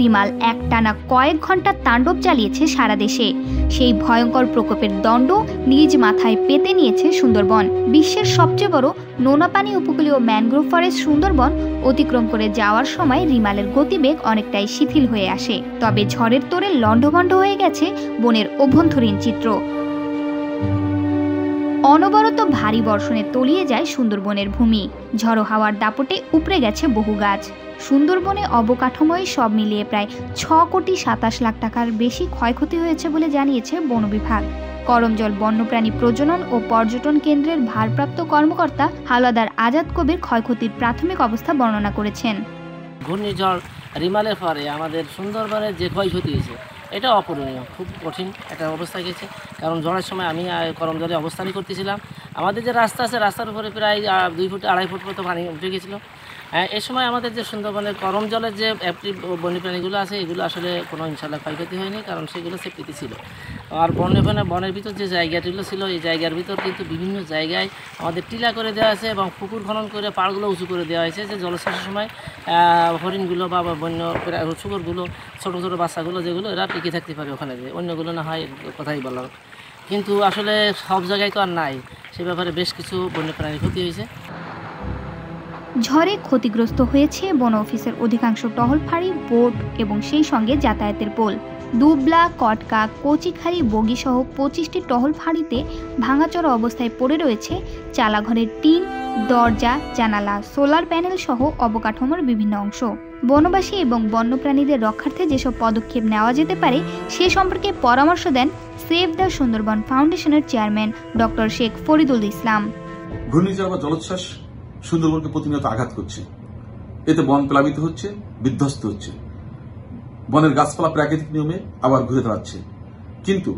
Remal একটানা কয়েক ঘন্টা তাণ্ডব চালিয়েছে সারা দেশে। সেই ভয়ঙ্কর প্রকোপের দণ্ড নিজ মাথায় পেতে নিয়েছে সুন্দরবন। বিশ্বের সবচেয়ে বড় নোনাপানি উপকূলীয় ম্যানগ্রোভ ফরেস্ট সুন্দরবন অতিক্রম করে যাওয়ার সময় রিমালের গতিবেগ অনেকটাই শিথিল হয়ে আসে। তবে ঝড়ের তোড়ে লণ্ডভণ্ড হয়ে গেছে বনের অভ্যন্তরীণ চিত্র। অনবরত ভারী বর্ষণে তলিয়ে যায় সুন্দরবনের ভূমি। ঝড়ো হাওয়ার দাপটে উপড়ে গেছে বহু গাছ। সুন্দরবনে অবকাঠামোয় সব মিলিয়ে প্রায় ৬,২৭,০০,০০০ টাকার বেশি ক্ষয়ক্ষতি হয়েছে বলে জানিয়েছে বন বিভাগ। করমজল বন্যপ্রাণী প্রজনন ও পর্যটন কেন্দ্রের ভারপ্রাপ্ত কর্মকর্তা হাওলাদার আজাদ কবির ক্ষয়ক্ষতির প্রাথমিক অবস্থা বর্ণনা করেছেন। ঘূর্ণিঝড় রিমালের পরে আমাদের সুন্দরবনের যে ক্ষয়ক্ষতি হয়েছে এটা অপূরণীয়, খুব কঠিন একটা অবস্থা গেছে। কারণ ঝড়ের সময় আমি করমজলে অবস্থানই করতেছিলাম। আমাদের যে রাস্তা আছে রাস্তার উপরে প্রায় 2 ফুট 2.5 ফুট মতো পানি উঠে গেছিলো। এই সময় আমাদের যে সুন্দরবনের করমজলের যে অ্যাক্টিভ বন্যপ্রাণীগুলো আছে এগুলো আসলে কোনো ইনশাল্লাহ ক্ষয়ক্ষতি হয়নি, কারণ সেগুলো সেফটিতে ছিল। আর বনের ভিতর যে জায়গাগুলো ছিল এই জায়গার ভিতর কিন্তু বিভিন্ন জায়গায় আমাদের টিলা করে দেওয়া আছে এবং পুকুর খনন করে পাড়গুলো উঁচু করে দেওয়া হয়েছে, যে জলোচ্ছ্বাসের সময় হরিণগুলো বা বন্য শুকরগুলো ছোটো ছোটো বাচ্চাগুলো যেগুলো এরা টিকে থাকতে পারে ওখানে, যে অন্যগুলো না হয় কথাই বললাম। কিন্তু আসলে সব জায়গায় তো আর নাই, সে ব্যাপারে বেশ কিছু বন্যপ্রাণীর ক্ষতি হয়েছে। ঝড়ে ক্ষতিগ্রস্ত হয়েছে বন অফিসের অধিকাংশ টহল ফাঁড়ি, বোট এবং সেই সঙ্গে যাতায়াতের পোল। দুবলা, কটকা, কচিখালি, বগিসহ 25টি টহল ফাঁড়িতে ভাঙাচোরা অবস্থায় পড়ে রয়েছে চালাঘরের টিন, দরজা, জানালা, সোলার প্যানেল সহ অবকাঠামোর বিভিন্ন অংশ। বনবাসী এবং বন্যপ্রাণীদের রক্ষার্থে যেসব পদক্ষেপ নেওয়া যেতে পারে সে সম্পর্কে পরামর্শ দেন সেভ দ্য সুন্দরবন ফাউন্ডেশনের চেয়ারম্যান ডক্টর শেখ ফরিদুল ইসলাম। ঘূর্ণিঝড় বা জলোচ্ছ্বাস সুন্দরবনকে প্রতিনিয়ত আঘাত করছে। এতে বন প্লাবিত হচ্ছে, বিধ্বস্ত হচ্ছে। বনের গাছপালা প্রাকৃতিক নিয়মে আবার ঘুরে দাঁড়াচ্ছে, কিন্তু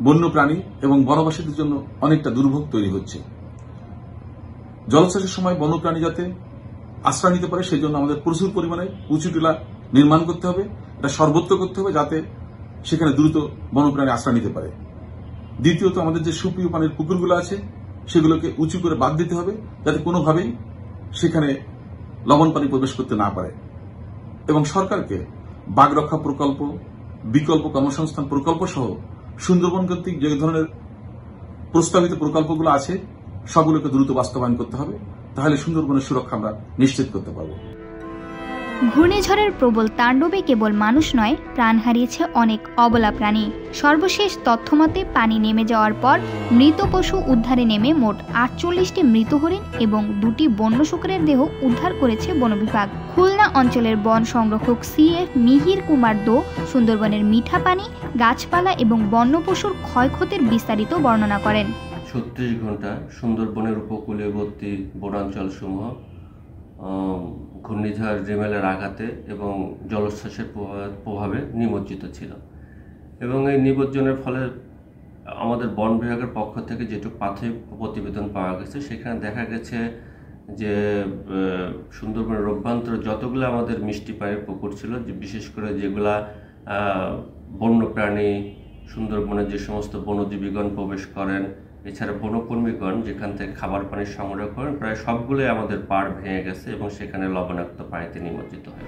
বন্য প্রাণী এবং বনবাসীদের জন্য অনেকটা দুর্ভোগ তৈরি হচ্ছে। জলোচ্ছ্বাসের সময় বন্যপ্রাণী যাতে আশ্রয় নিতে পারে সেই জন্য আমাদের প্রচুর পরিমাণে উঁচু টিলা নির্মাণ করতে হবে, এটা সর্বত্র করতে হবে যাতে সেখানে দ্রুত বন্যপ্রাণী আশ্রয় নিতে পারে। দ্বিতীয়ত, আমাদের যে সুপ্রিয় পানির পুকুরগুলো আছে সেগুলোকে উঁচু করে বাদ দিতে হবে যাতে কোনোভাবেই সেখানে লবণ পানি প্রবেশ করতে না পারে। এবং সরকারকে বাঘ রক্ষা প্রকল্প, বিকল্প কর্মসংস্থান প্রকল্প সহ সুন্দরবন কর্তৃক যে ধরনের প্রস্তাবিত প্রকল্পগুলো আছে সবগুলোকে দ্রুত বাস্তবায়ন করতে হবে, তাহলে সুন্দরবনের সুরক্ষা আমরা নিশ্চিত করতে পারব। ঘূর্ণিঝড়ের প্রবল তাণ্ডবে কেবল মানুষ নয়, প্রাণ হারিয়েছে অনেক অবলা প্রাণী। সর্বশেষ তথ্যমতে পানি নেমে যাওয়ার পর মৃত পশু উদ্ধারে নেমে মোট 48টি মৃত হরিণ এবং 2টি বন্য শুকরের দেহ উদ্ধার করেছে বন বিভাগ। খুলনা অঞ্চলের বন সংরক্ষক CF মিহির কুমার দো সুন্দরবনের মিঠা পানি, গাছপালা এবং বন্য পশুর ক্ষয়ক্ষতির বিস্তারিত বর্ণনা করেন। 36 ঘন্টা সুন্দরবনের উপকূলীয়বর্তী বনাঞ্চল সমূহ ঘূর্ণিঝড় রিমেলের আঘাতে এবং জলোচ্ছ্বাসের প্রভাবে নিমজ্জিত ছিল। এবং এই নিমজ্জনের ফলে আমাদের বন বিভাগের পক্ষ থেকে যেটুকু প্রাথমিক প্রতিবেদন পাওয়া গেছে সেখানে দেখা গেছে যে সুন্দরবনের অভ্যন্তরে যতগুলো আমাদের মিষ্টি পানির পুকুর ছিল, যে বিশেষ করে যেগুলা বন্যপ্রাণী সুন্দরবনে যে সমস্ত বনজীবীগণ প্রবেশ করেন, এছাড়া বনকর্মীগণ যেখান থেকে খাবার পানি সংগ্রহ করেন, প্রায় সবগুলোই আমাদের পাড় ভেঙে গেছে এবং সেখানে লবণাক্ত পানিতে নিমজ্জিত হয়।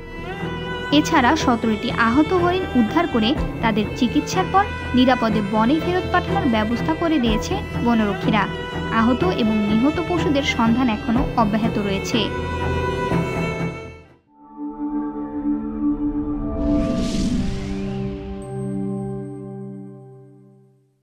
এছাড়া 17টি আহত হরিণ উদ্ধার করে তাদের চিকিৎসার পর নিরাপদে বনে ফেরত পাঠানোর ব্যবস্থা করে দিয়েছে বনরক্ষীরা। আহত এবং নিহত পশুদের সন্ধান এখনো অব্যাহত রয়েছে।